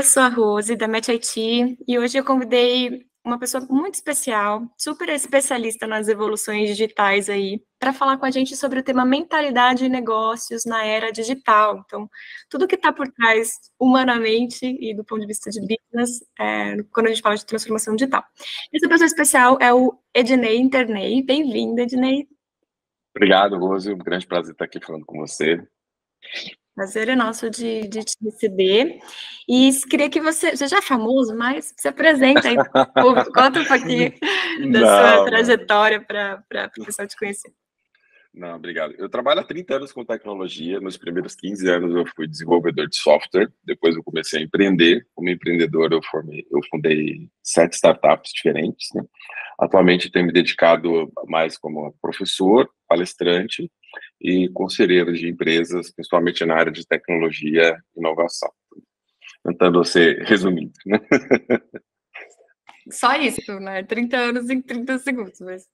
sou a Rose, da Match IT, e hoje eu convidei uma pessoa muito especial, super especialista nas evoluções digitais aí, para falar com a gente sobre o tema mentalidade e negócios na era digital. Então, tudo que está por trás, humanamente e do ponto de vista de business, quando a gente fala de transformação digital. Essa pessoa especial é o Ednei Internei. Bem-vindo, Ednei. Obrigado, Rose. Um grande prazer estar aqui falando com você. Prazer é nosso de te receber. E queria que você já é famoso, mas se apresenta aí, conta um pouquinho da sua trajetória para o pessoal te conhecer. Não, obrigado. Eu trabalho há 30 anos com tecnologia. Nos primeiros 15 anos eu fui desenvolvedor de software. Depois eu comecei a empreender. Como empreendedor eu fundei 7 startups diferentes, né? Atualmente tenho me dedicado mais como professor, palestrante e conselheiro de empresas, principalmente na área de tecnologia e inovação. Tentando ser resumido, né? Só isso, né? 30 anos em 30 segundos. Mas...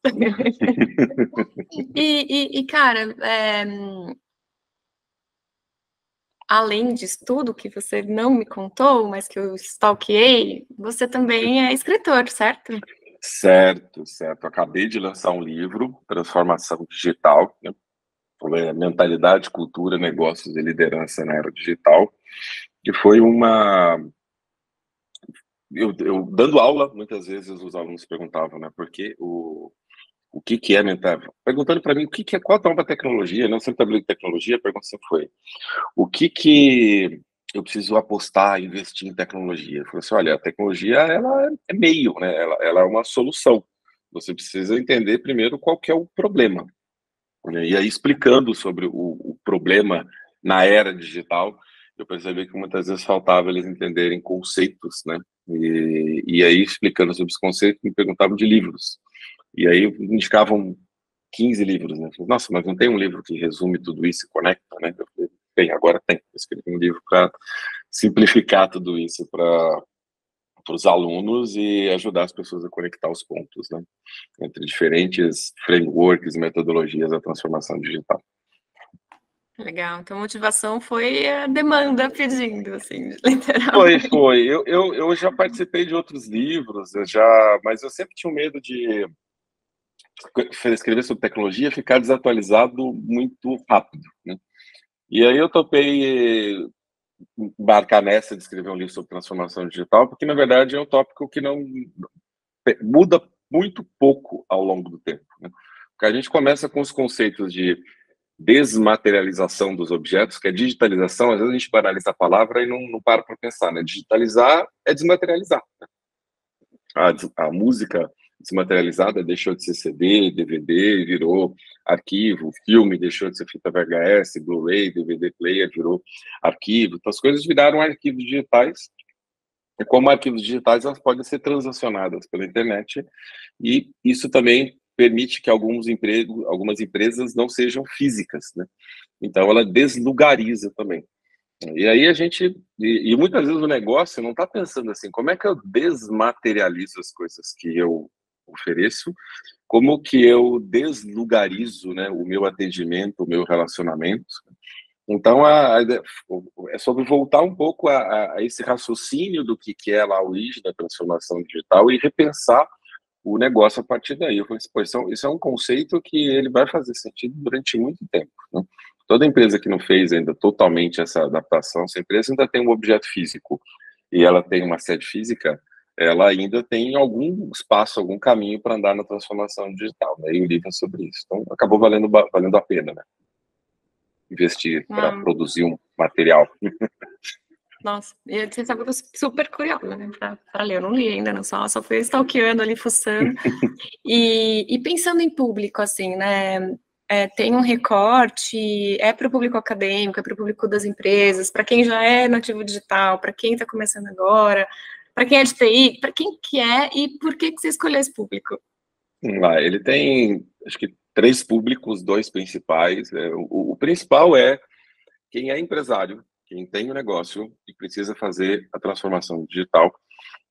cara, além disso tudo que você não me contou, mas que eu stalkeei, você também é escritor, certo? Certo. Acabei de lançar um livro, Transformação Digital, né? Mentalidade, Cultura, Negócios e Liderança na Era Digital, que foi eu dando aula, muitas vezes os alunos perguntavam, né, porque o que é mental? Perguntando para mim qual é a nova tecnologia, né? Eu sempre trabalhei com tecnologia, a pergunta sempre foi, o que eu preciso apostar, investir em tecnologia? Eu falei assim, olha, a tecnologia, ela é meio, né? Ela é uma solução. Você precisa entender primeiro qual que é o problema. E aí, explicando sobre o problema na era digital, eu percebi que muitas vezes faltava eles entenderem conceitos, né? E aí, explicando sobre os conceitos, me perguntavam de livros. E aí, me indicavam 15 livros, né? Falei, nossa, mas não tem um livro que resume tudo isso e conecta, né? Eu falei, bem, agora tem. Eu escrevi um livro para simplificar tudo isso para os alunos e ajudar as pessoas a conectar os pontos, né? Entre diferentes frameworks e metodologias da transformação digital. Legal. Então, a motivação foi a demanda pedindo, assim, literalmente. Foi. Eu já participei de outros livros, mas eu sempre tinha um medo de escrever sobre tecnologia e ficar desatualizado muito rápido, né? E aí eu topei embarcar nessa de escrever um livro sobre transformação digital, porque na verdade é um tópico que não muda muito pouco ao longo do tempo, né? Porque a gente começa com os conceitos de desmaterialização dos objetos, que é digitalização. Às vezes a gente banaliza a palavra e não para pensar, né? Digitalizar é desmaterializar. A música desmaterializada deixou de ser CD, DVD, virou arquivo. O filme deixou de ser fita VHS, Blu-ray, DVD player, virou arquivo. Então, as coisas viraram arquivos digitais. E como arquivos digitais, elas podem ser transacionadas pela internet. E isso também permite que algumas empresas não sejam físicas, né? Então, ela deslugariza também. E aí e muitas vezes o negócio não está pensando assim, como é que eu desmaterializo as coisas que eu ofereço, como que eu deslugarizo, né, o meu atendimento, o meu relacionamento. Então, é sobre voltar um pouco a esse raciocínio do que é lá a origem da transformação digital e repensar o negócio a partir daí. Eu falei assim, pô, isso é um conceito que ele vai fazer sentido durante muito tempo, né? Toda empresa que não fez ainda totalmente essa adaptação, se a empresa ainda tem um objeto físico e ela tem uma sede física, ela ainda tem algum espaço, algum caminho para andar na transformação digital, né? E o livro é sobre isso. Então, acabou valendo a pena, né? Investir para produzir um material. Nossa, e você sabe que eu sou super curiosa, né, para ler. Eu não li ainda, não, só fui stalkeando ali, fuçando. E pensando em público, assim, né, tem um recorte, é para o público acadêmico, é para o público das empresas, para quem já é nativo digital, para quem está começando agora, para quem é de TI, para quem que é e por que você escolheu esse público? Ele tem, acho que, 3 públicos, 2 principais. O principal é quem é empresário, quem tem um negócio e precisa fazer a transformação digital,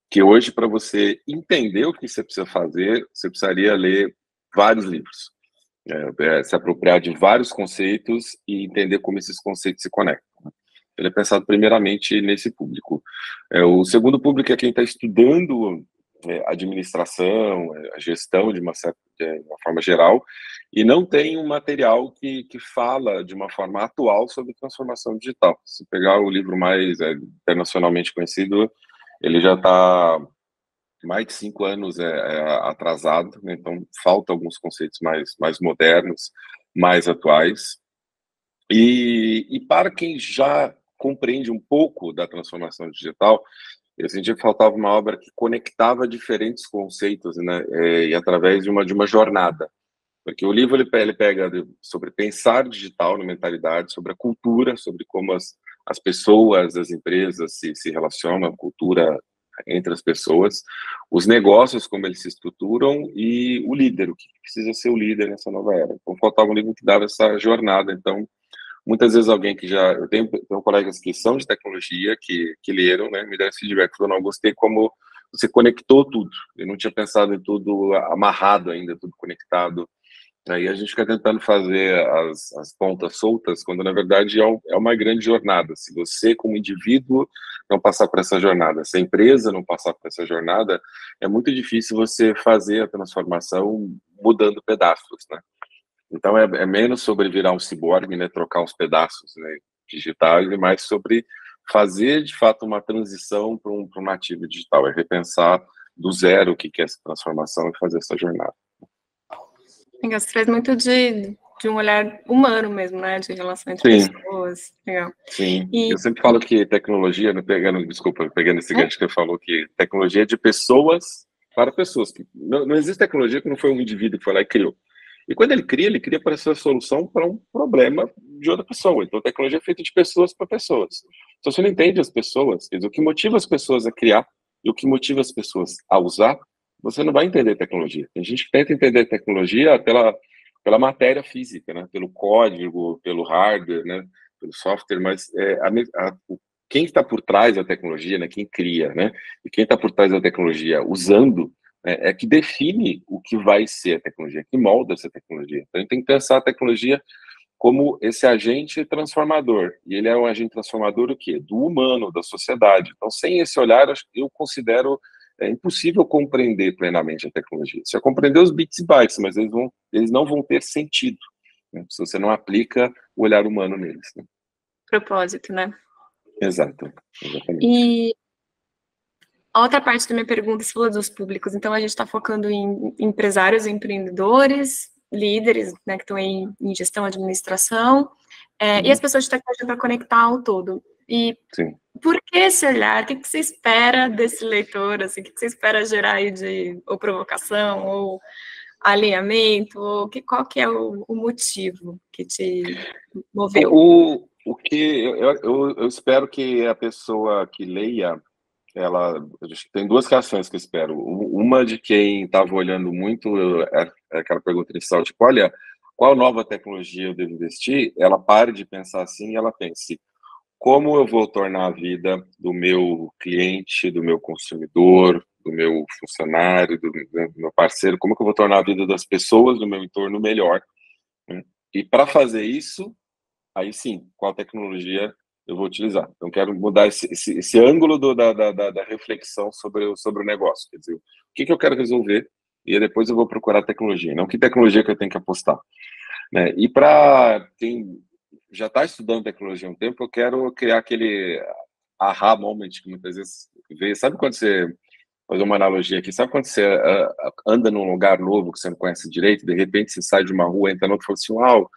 que hoje, para você entender o que você precisa fazer, você precisaria ler vários livros, se apropriar de vários conceitos e entender como esses conceitos se conectam. ele é pensado primeiramente nesse público. O segundo público é quem está estudando administração, a gestão de uma forma geral, e não tem um material que fala de uma forma atual sobre transformação digital. Se pegar o livro mais internacionalmente conhecido, ele já está mais de 5 anos atrasado, né? Então falta alguns conceitos mais modernos, mais atuais. E para quem já compreende um pouco da transformação digital, eu sentia que faltava uma obra que conectava diferentes conceitos, né, e através de uma jornada. Porque o livro ele pega sobre pensar digital na mentalidade, sobre a cultura, sobre como as pessoas, as empresas se relacionam, a cultura entre as pessoas, os negócios, como eles se estruturam, e o líder, o que precisa ser o líder nessa nova era. Então, faltava um livro que dava essa jornada. Então, muitas vezes alguém que já... Eu tenho colegas que são de tecnologia, que leram, né, me deram esse feedback, falou, não, gostei como você conectou tudo. Eu não tinha pensado em tudo amarrado ainda, tudo conectado. Aí a gente fica tentando fazer as pontas soltas, quando na verdade é uma grande jornada. Se você, como indivíduo, não passar por essa jornada, se a empresa não passar por essa jornada, é muito difícil você fazer a transformação mudando pedaços, né? Então é menos sobre virar um ciborgue, né, trocar os pedaços, né, digitais, e mais sobre fazer de fato uma transição para um nativo digital, é repensar do zero o que é essa transformação e fazer essa jornada. Você traz muito de um olhar humano mesmo, né, de relação entre pessoas. Legal. Sim, eu sempre falo que tecnologia, pegando esse gancho que você falou, que tecnologia é de pessoas para pessoas. Não existe tecnologia que não foi um indivíduo que foi lá e criou. E quando ele cria para ser a solução para um problema de outra pessoa. Então, a tecnologia é feita de pessoas para pessoas. Então, você não entende as pessoas, quer dizer, o que motiva as pessoas a criar e o que motiva as pessoas a usar, você não vai entender tecnologia. Tem gente que tenta entender tecnologia pela matéria física, né? Pelo código, pelo hardware, né? Pelo software, mas quem está por trás da tecnologia, né? Quem cria, né? E quem está por trás da tecnologia usando, é que define o que vai ser a tecnologia, que molda essa tecnologia. Então, a gente tem que pensar a tecnologia como esse agente transformador. E ele é um agente transformador do quê? Do humano, da sociedade. Então, sem esse olhar, eu considero impossível compreender plenamente a tecnologia. Você vai compreender os bits e bytes, mas eles não vão ter sentido, né, se você não aplica o olhar humano neles. Né? Propósito, né? Exato, exatamente. E a outra parte da minha pergunta, você falou dos públicos, então a gente está focando em empresários, empreendedores, líderes, né, que estão em gestão, administração, e as pessoas de tecnologia para conectar ao todo. E Sim. Por que esse olhar? O que você espera desse leitor? Assim, o que você espera gerar aí de ou provocação, ou alinhamento? Ou qual que é o motivo que te moveu? O que eu espero que a pessoa que leia, tem duas reações que eu espero. Uma de quem estava olhando muito aquela pergunta inicial, tipo, olha, qual nova tecnologia eu devo investir? Ela pare de pensar assim e ela pense, como eu vou tornar a vida do meu cliente, do meu consumidor, do meu funcionário, do meu parceiro, como que eu vou tornar a vida das pessoas do meu entorno melhor? Né? E para fazer isso, aí sim, qual tecnologia eu vou utilizar? Então, quero mudar esse ângulo da reflexão sobre o negócio. Quer dizer, o que eu quero resolver e depois eu vou procurar tecnologia, não que tecnologia que eu tenho que apostar. Né? E para quem já está estudando tecnologia há um tempo, eu quero criar aquele aha moment que muitas vezes vê. Sabe quando você... Fazer uma analogia aqui. Sabe quando você anda num lugar novo que você não conhece direito, de repente você sai de uma rua, entra no outro e fala assim, uau,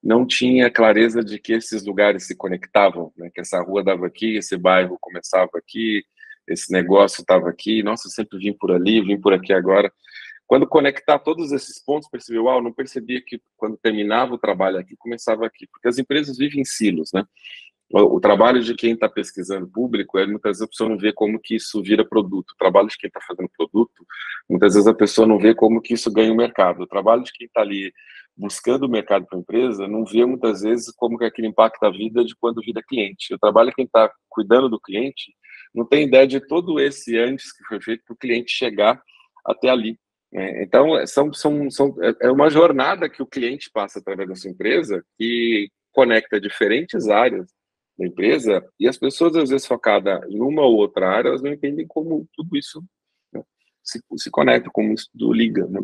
não tinha clareza de que esses lugares se conectavam, né? Que essa rua dava aqui, esse bairro começava aqui, esse negócio estava aqui, nossa, eu sempre vim por ali, vim por aqui agora. Quando conectar todos esses pontos, perceber, uau, não percebia que quando terminava o trabalho aqui, começava aqui, porque as empresas vivem em silos, né? O trabalho de quem está pesquisando público, muitas vezes a pessoa não vê como que isso vira produto. O trabalho de quem está fazendo produto, muitas vezes a pessoa não vê como que isso ganha o mercado. O trabalho de quem está ali buscando o mercado para a empresa, não vê muitas vezes como que aquilo impacta a vida de quando vira cliente. O trabalho de quem está cuidando do cliente não tem ideia de todo esse antes que foi feito para o cliente chegar até ali. Então, é uma jornada que o cliente passa através da sua empresa que conecta diferentes áreas da empresa, e as pessoas, às vezes, focadas em uma ou outra área, elas não entendem como tudo isso, né, se conecta, como isso tudo liga, né?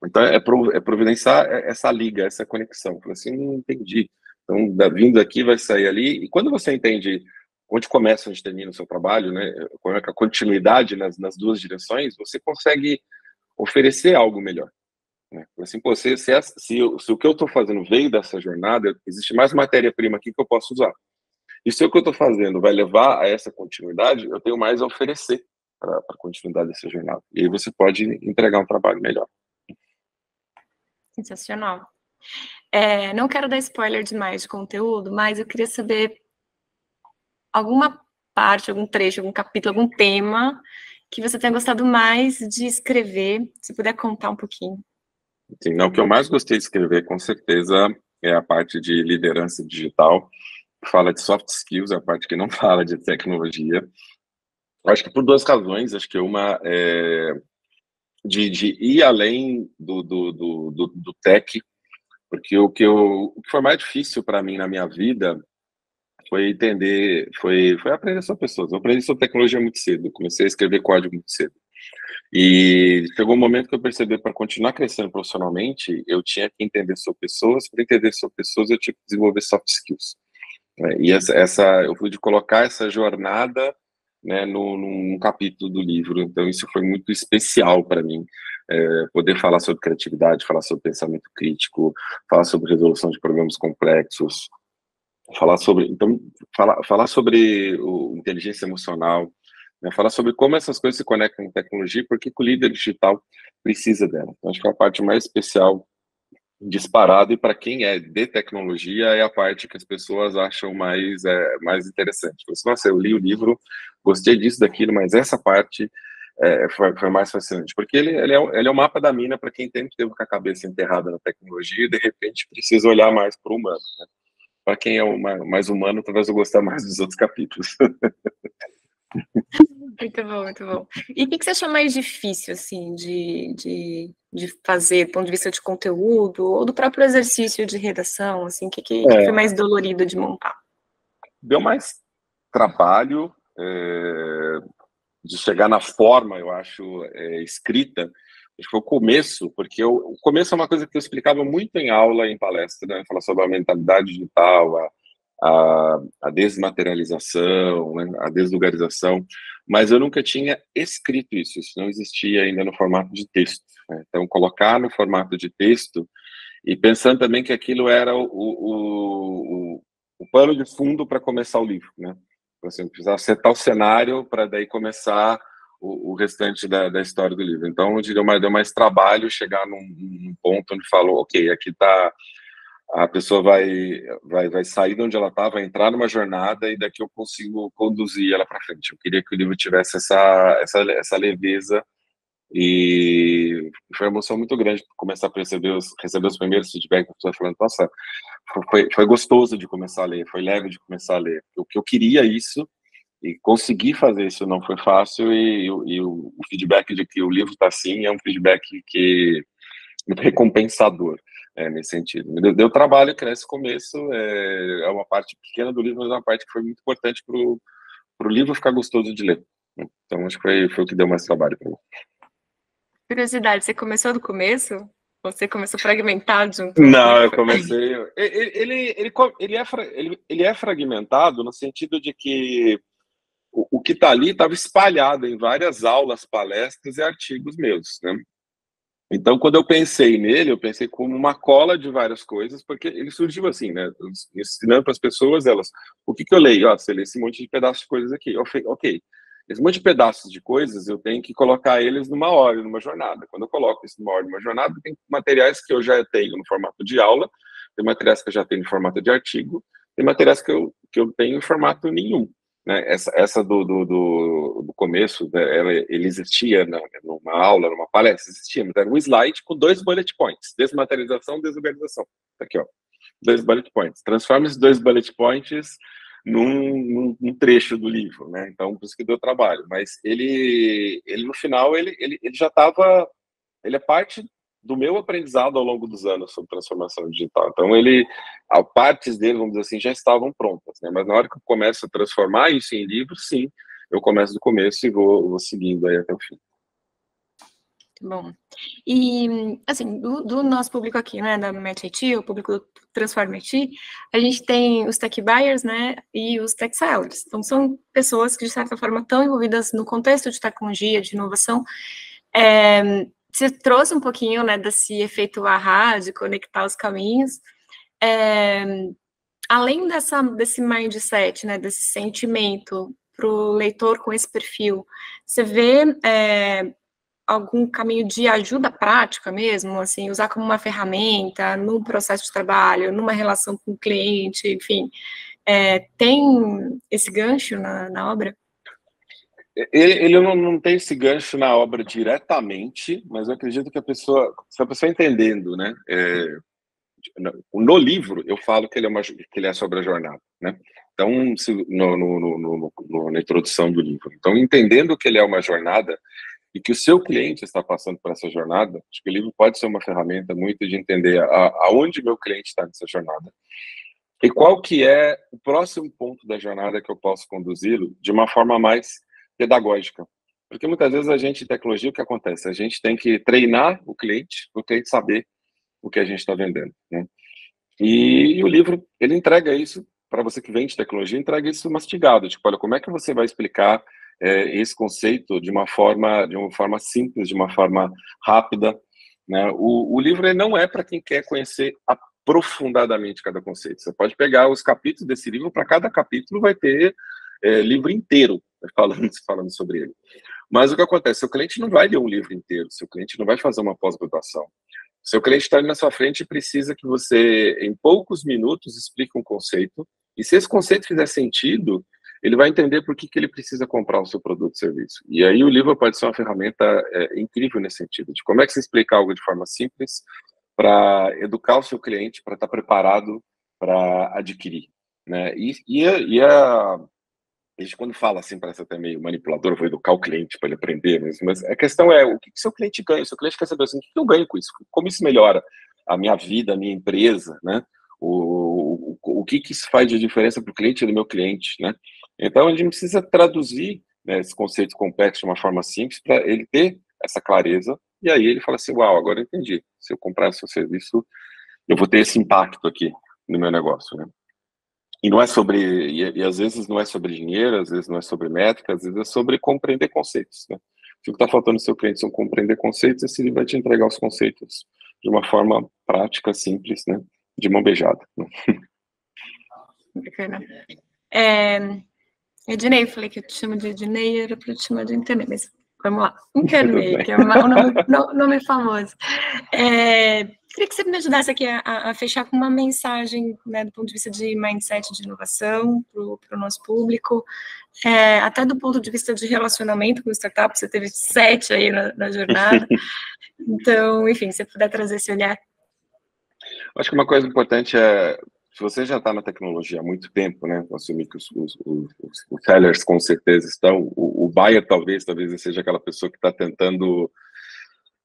Então, é providenciar essa liga, essa conexão. Fala assim, não entendi. Então, vindo aqui, vai sair ali. E quando você entende onde começa, onde termina o seu trabalho, né, qual é a continuidade nas duas direções, você consegue oferecer algo melhor, né? Assim, pô, se o que eu estou fazendo veio dessa jornada, existe mais matéria-prima aqui que eu posso usar. E se o que eu estou fazendo vai levar a essa continuidade, eu tenho mais a oferecer para a continuidade dessa jornada. E aí você pode entregar um trabalho melhor. Sensacional. Não quero dar spoiler demais de conteúdo, mas eu queria saber alguma parte, algum trecho, algum capítulo, algum tema que você tenha gostado mais de escrever, se puder contar um pouquinho. Sim, não, o que eu mais gostei de escrever, com certeza, é a parte de liderança digital, que fala de soft skills, a parte que não fala de tecnologia. Acho que por duas razões. Acho que uma é de ir além do tech, porque o que foi mais difícil para mim na minha vida foi entender, foi aprender sobre pessoas. Eu aprendi sobre tecnologia muito cedo, comecei a escrever código muito cedo. E chegou um momento que eu percebi, para continuar crescendo profissionalmente, eu tinha que entender sobre pessoas. Para entender sobre pessoas, eu tinha que desenvolver soft skills, né? E eu pude colocar essa jornada, né, num capítulo do livro. Então, isso foi muito especial para mim. Poder falar sobre criatividade, falar sobre pensamento crítico, falar sobre resolução de problemas complexos, falar sobre inteligência emocional, né, falar sobre como essas coisas se conectam com tecnologia e por que o líder digital precisa dela. Então, acho que é a parte mais especial, disparado, e para quem é de tecnologia, é a parte que as pessoas acham mais interessante. Você, nossa, eu li o livro, gostei disso, daquilo, mas essa parte foi mais fascinante, porque ele é o mapa da mina para quem tem tempo com a cabeça enterrada na tecnologia e, de repente, precisa olhar mais para o humano, né? Para quem é mais humano, talvez eu gostar mais dos outros capítulos. Muito bom, muito bom. E o que você achou mais difícil, assim, de fazer, do ponto de vista de conteúdo, ou do próprio exercício de redação, assim, que foi mais dolorido de montar? Deu mais trabalho de chegar na forma, eu acho, escrita. Acho que foi o começo, porque o começo é uma coisa que eu explicava muito em aula, em palestra, né? Falar sobre a mentalidade digital, a desmaterialização, né? A deslugarização, mas eu nunca tinha escrito isso não existia ainda no formato de texto, né? Então, colocar no formato de texto, e pensando também que aquilo era o pano de fundo para começar o livro, né? Você precisava acertar o cenário para daí começar o restante da história do livro. Então, deu mais trabalho chegar num ponto onde falou, ok, aqui está, a pessoa vai sair de onde ela está, vai entrar numa jornada e daqui eu consigo conduzir ela para frente. Eu queria que o livro tivesse essa leveza, e foi uma emoção muito grande começar a receber os primeiros feedbacks da pessoa falando, nossa, foi gostoso de começar a ler, foi leve de começar a ler. O que eu queria isso, e conseguir fazer isso não foi fácil, e o feedback de que o livro está assim é um feedback que muito recompensador, nesse sentido. Deu trabalho, que nesse começo é uma parte pequena do livro, mas é uma parte que foi muito importante para o livro ficar gostoso de ler. Então, acho que foi o que deu mais trabalho para mim. Curiosidade, você começou do começo? Você começou fragmentado junto? Não, eu comecei. Ele é fragmentado no sentido de que o que está ali estava espalhado em várias aulas, palestras e artigos meus, né? Então, quando eu pensei nele, eu pensei como uma cola de várias coisas, porque ele surgiu assim, né? Ensinando para as pessoas, o que eu leio? Você lê esse monte de pedaços de coisas aqui. Ok, esse monte de pedaços de coisas, eu tenho que colocar eles numa hora, numa jornada. Quando eu coloco isso numa hora, numa jornada, tem materiais que eu já tenho no formato de aula, tem materiais que eu já tenho no formato de artigo, tem materiais que eu tenho em formato nenhum, né? Essa do começo, né, ele existia numa aula, numa palestra, existia, mas era um slide com 2 bullet points: desmaterialização, desorganização. Aqui, ó, 2 bullet points. Transforma esses 2 bullet points num trecho do livro, né? Então, por isso que deu trabalho. Mas ele no final, ele já estava, ele é parte do meu aprendizado ao longo dos anos sobre transformação digital. Então, partes dele, vamos dizer assim, já estavam prontas, né? Mas na hora que eu começo a transformar isso em livros, sim, eu começo do começo e vou seguindo aí até o fim. Bom, e assim, do nosso público aqui, né, da Match IT, o público do Transform IT, a gente tem os tech buyers, né, e os tech sellers. Então, são pessoas que, de certa forma, estão envolvidas no contexto de tecnologia, de inovação. Você trouxe um pouquinho, né, desse efeito ahá, de conectar os caminhos. Além desse mindset, né, desse sentimento para o leitor com esse perfil, você vê algum caminho de ajuda prática mesmo, assim, usar como uma ferramenta no processo de trabalho, numa relação com o cliente, enfim, tem esse gancho na obra? Ele não tem esse gancho na obra diretamente, mas eu acredito que se a pessoa entendendo, né, no livro eu falo que ele é sobre a jornada, né? Então, na introdução do livro. Então, entendendo que ele é uma jornada, e que o seu cliente está passando por essa jornada, acho que o livro pode ser uma ferramenta muito de entender aonde meu cliente está nessa jornada e qual que é o próximo ponto da jornada que eu posso conduzi-lo de uma forma mais pedagógica. Porque muitas vezes a gente, em tecnologia, o que acontece? A gente tem que treinar o cliente saber o que a gente está vendendo, né? E o livro, ele entrega isso, para você que vende tecnologia, entrega isso mastigado, tipo, olha, como é que você vai explicar esse conceito de uma forma simples, de uma forma rápida, né? O livro ele não é para quem quer conhecer aprofundadamente cada conceito. Você pode pegar os capítulos desse livro, para cada capítulo vai ter livro inteiro falando sobre ele. Mas o que acontece? Seu cliente não vai ler um livro inteiro, seu cliente não vai fazer uma pós-graduação. Seu cliente está ali na sua frente e precisa que você, em poucos minutos, explique um conceito. E se esse conceito fizer sentido, ele vai entender por que ele precisa comprar o seu produto e serviço. E aí o livro pode ser uma ferramenta incrível nesse sentido, de como é que você explica algo de forma simples para educar o seu cliente, para estar preparado para adquirir, né? A gente, quando fala assim, parece até meio manipulador, vou educar o cliente para ele aprender, mas a questão é, o que seu cliente ganha? O seu cliente quer saber assim, o que eu ganho com isso? Como isso melhora a minha vida, a minha empresa, né? O que isso faz de diferença para o cliente e do meu cliente, né? Então, a gente precisa traduzir, né, esse conceito complexo de uma forma simples para ele ter essa clareza, e aí ele fala assim, uau, agora eu entendi. Se eu comprar seu serviço, eu vou ter esse impacto aqui no meu negócio, né? E não é sobre, e às vezes não é sobre dinheiro, às vezes não é sobre métrica, às vezes é sobre compreender conceitos, né? Se o que está faltando no seu cliente são compreender conceitos, esse livro vai te entregar os conceitos de uma forma prática, simples, né? De mão beijada. Né? Bacana. Ednei, eu falei que eu te chamo de Ednei, era para te chamar de Internet, mas vamos lá. Internei, que é um nome famoso. Queria que você me ajudasse aqui a fechar com uma mensagem, né, do ponto de vista de mindset de inovação para o nosso público, até do ponto de vista de relacionamento com startup, você teve 7 aí na jornada. Então, enfim, se você puder trazer esse olhar. Acho que uma coisa importante é, se você já está na tecnologia há muito tempo, né, assumir que os sellers com certeza estão, o buyer talvez seja aquela pessoa que está tentando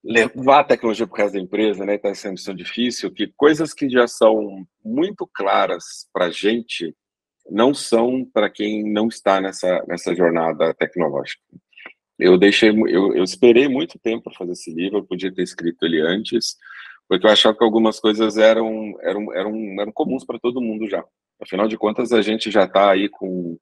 levar a tecnologia para o resto da empresa, né, está sendo missão difícil, que coisas que já são muito claras para a gente não são para quem não está nessa jornada tecnológica. Eu esperei muito tempo para fazer esse livro, eu podia ter escrito ele antes, porque eu achava que algumas coisas eram comuns para todo mundo já. Afinal de contas, a gente já está aí com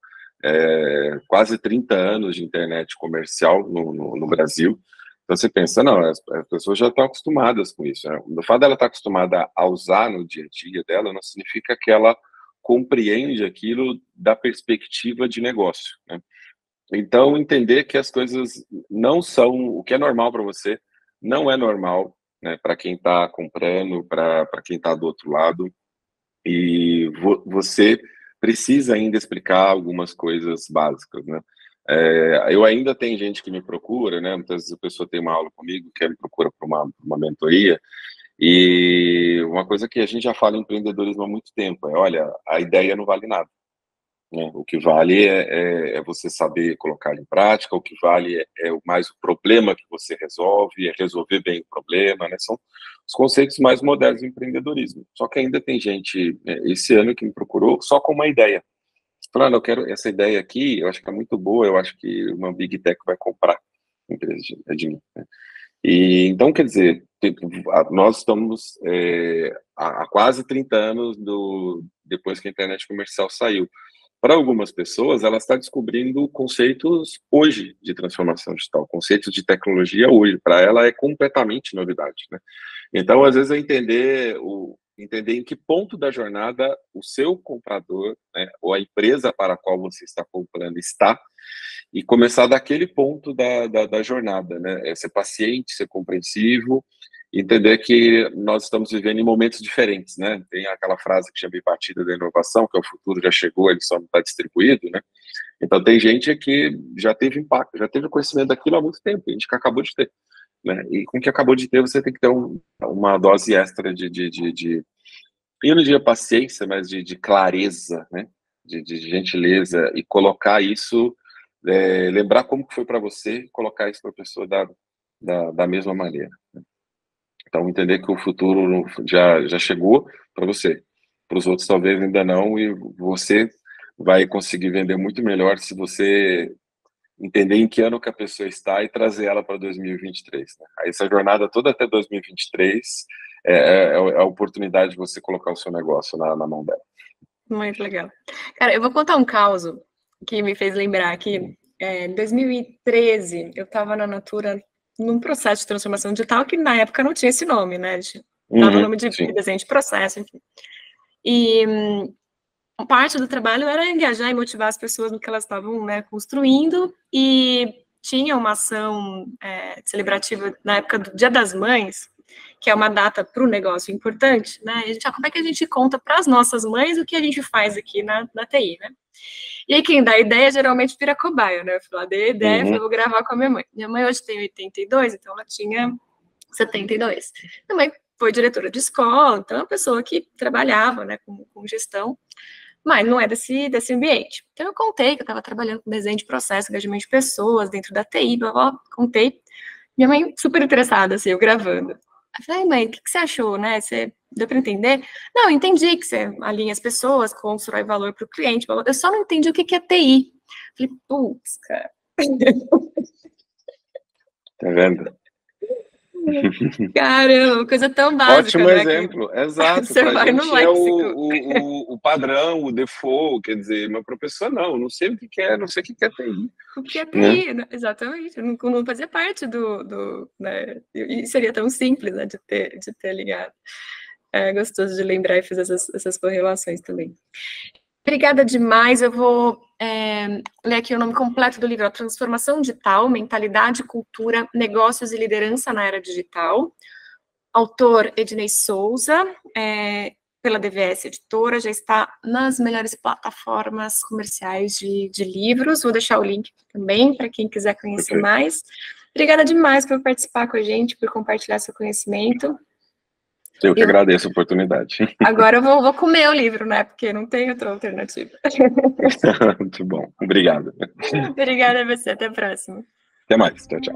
quase 30 anos de internet comercial no Brasil. Então você pensa, não, as pessoas já estão acostumadas com isso, né? O fato dela estar acostumada a usar no dia a dia dela não significa que ela compreende aquilo da perspectiva de negócio, né? Então, entender que as coisas não são o que é normal para você, não é normal, né, para quem está comprando, para quem está do outro lado. E você precisa ainda explicar algumas coisas básicas, né? Eu ainda tenho gente que me procura, né? Muitas vezes a pessoa tem uma aula comigo, que me procura para uma mentoria. E uma coisa que a gente já fala em empreendedorismo há muito tempo é, olha, a ideia não vale nada. né? O que vale é você saber colocar em prática, o que vale mais o problema que você resolve, é resolver bem o problema, né? São os conceitos mais modernos do empreendedorismo. Só que ainda tem gente, esse ano, que me procurou só com uma ideia. Falando, eu quero essa ideia aqui, eu acho que é muito boa, eu acho que uma Big Tech vai comprar a empresa de mim, né? E, então, quer dizer, nós estamos há quase 30 anos depois que a internet comercial saiu. Para algumas pessoas, ela está descobrindo conceitos hoje de transformação digital, conceitos de tecnologia hoje. Para ela é completamente novidade, né? Então, às vezes, é entender em que ponto da jornada o seu comprador, né, ou a empresa para a qual você está comprando está, e começar daquele ponto da jornada, né? É ser paciente, ser compreensivo, entender que nós estamos vivendo em momentos diferentes, né? Tem aquela frase que chama batida da inovação, que é o futuro já chegou, ele só não está distribuído, né? Então tem gente que já teve impacto, já teve conhecimento daquilo há muito tempo, a gente que acabou de ter, né? E com o que acabou de ter, você tem que ter uma dose extra eu não diria paciência, mas de clareza, né? De gentileza, e colocar isso, lembrar como que foi para você, e colocar isso para a pessoa da mesma maneira. Então, entender que o futuro já chegou para você. Para os outros, talvez ainda não, e você vai conseguir vender muito melhor se você entender em que ano que a pessoa está e trazer ela para 2023. Né? Aí, essa jornada toda até 2023 é a oportunidade de você colocar o seu negócio na mão dela. Muito legal. Cara, eu vou contar um caso que me fez lembrar que em 2013 eu estava na Natura num processo de transformação digital que na época não tinha esse nome, né? Dava o nome de desenho de processo, enfim. E parte do trabalho era engajar e motivar as pessoas no que elas estavam, né, construindo, e tinha uma ação celebrativa na época do Dia das Mães, que é uma data para o negócio importante, né? E como é que a gente conta para as nossas mães o que a gente faz aqui na TI, né? E aí quem dá a ideia geralmente vira cobaia, né? Eu falei, dei a ideia, falei, vou gravar com a minha mãe. Minha mãe hoje tem 82, então ela tinha 72. Minha mãe foi diretora de escola, então é uma pessoa que trabalhava, né, com gestão, mas não é desse ambiente. Então eu contei que eu estava trabalhando com desenho de processo, engajamento de pessoas dentro da TI, blá, blá, contei. Minha mãe super interessada, assim, eu gravando. Eu falei, mãe, o que você achou, né? Você deu para entender? Não, eu entendi que você alinha as pessoas, constrói valor para o cliente. Eu só não entendi o que é TI. Eu falei, putz, cara. Tá vendo? Caramba, coisa tão básica, Ótimo né? exemplo, exato. Você pra vai gente no é léxico. o padrão, o default, quer dizer, mas para a pessoa não sei o que é, não sei o que é TI. O que é TI, né? Exatamente, não fazia parte né? E seria tão simples, né, de ter ligado. É gostoso de lembrar e fazer essas correlações também. Obrigada demais, eu vou ler aqui o nome completo do livro, A Transformação Digital, Mentalidade, Cultura, Negócios e Liderança na Era Digital. Autor Ednei Souza, pela DVS Editora, já está nas melhores plataformas comerciais de livros. Vou deixar o link também para quem quiser conhecer mais. Obrigada demais por participar com a gente, por compartilhar seu conhecimento. Eu que agradeço a oportunidade. Agora eu vou comer o livro, né? Porque não tem outra alternativa. Muito bom. Obrigado. Obrigada a você. Até a próxima. Até mais. Tchau, tchau.